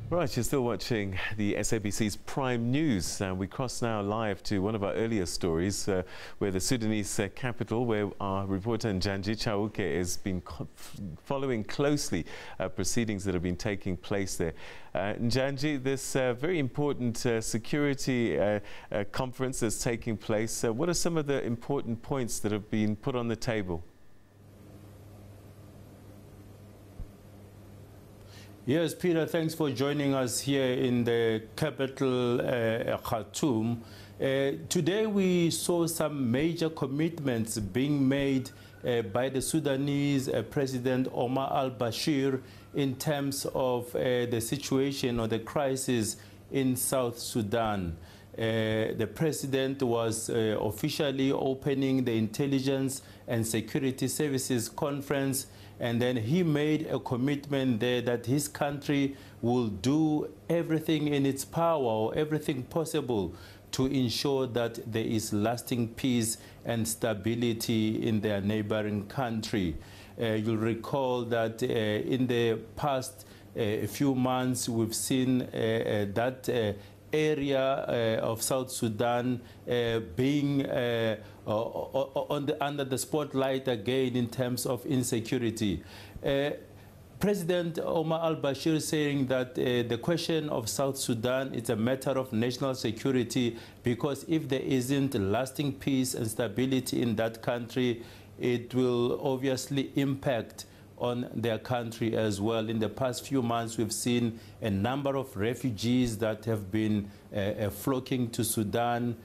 Right, you're still watching the SABC's Prime News. We cross now live to one of our earlier stories where the Sudanese capital, where our reporter Njanji Chauke has been following closely proceedings that have been taking place there. Njanji, this very important security conference that's taking place, what are some of the important points that have been put on the table? Yes, Peter, thanks for joining us here in the capital, Khartoum. Today we saw some major commitments being made by the Sudanese President Omar al-Bashir in terms of the situation or the crisis in South Sudan. The president was officially opening the Intelligence and Security Services Conference, and then he made a commitment there that his country will do everything in its power or everything possible to ensure that there is lasting peace and stability in their neighboring country. You'll recall that in the past few months we've seen that area of South Sudan being under the spotlight again in terms of insecurity. President Omar al-Bashir saying that the question of South Sudan is a matter of national security, because if there isn't lasting peace and stability in that country, it will obviously impact on their country as well. In the past few months, we've seen a number of refugees that have been flocking to Sudan.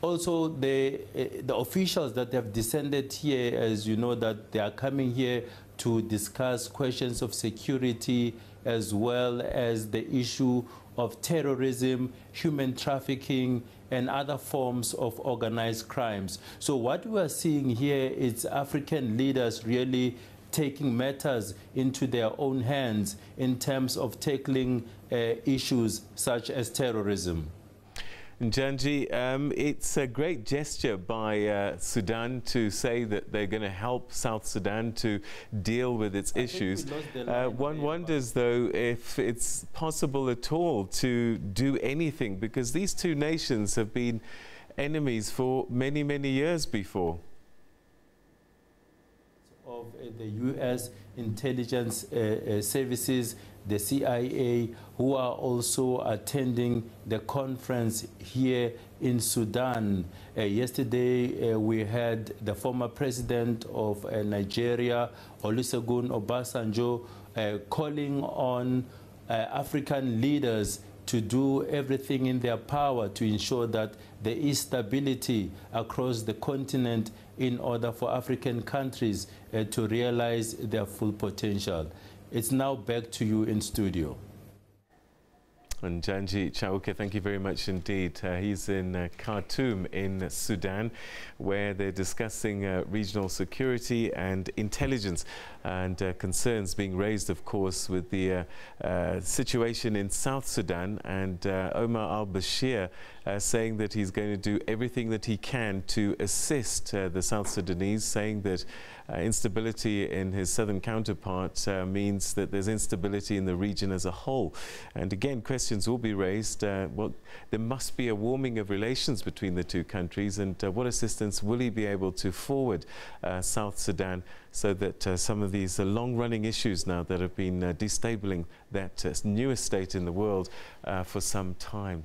Also the officials that have descended here, as you know, that they are coming here to discuss questions of security as well as the issue of terrorism, human trafficking, and other forms of organized crimes. So what we are seeing here is African leaders really taking matters into their own hands in terms of tackling issues such as terrorism. Njanji, it's a great gesture by Sudan to say that they're going to help South Sudan to deal with its issues. One wonders, though, if it's possible at all to do anything, because these two nations have been enemies for many, many years before. Of the U.S. intelligence services, the CIA, who are also attending the conference here in Sudan. Yesterday, we had the former president of Nigeria, Olusegun Obasanjo, calling on African leaders to do everything in their power to ensure that there is stability across the continent in order for African countries to realize their full potential. It's now back to you in studio. And Njanji Chauke, thank you very much indeed. He's in Khartoum in Sudan, where they're discussing regional security and intelligence, and concerns being raised, of course, with the situation in South Sudan, and Omar al-Bashir saying that he's going to do everything that he can to assist the South Sudanese, saying that instability in his southern counterpart means that there's instability in the region as a whole. And again, questions will be raised. Well, there must be a warming of relations between the two countries, and what assistance will he be able to forward South Sudan so that some of these long-running issues now that have been destabling that newest state in the world for some time.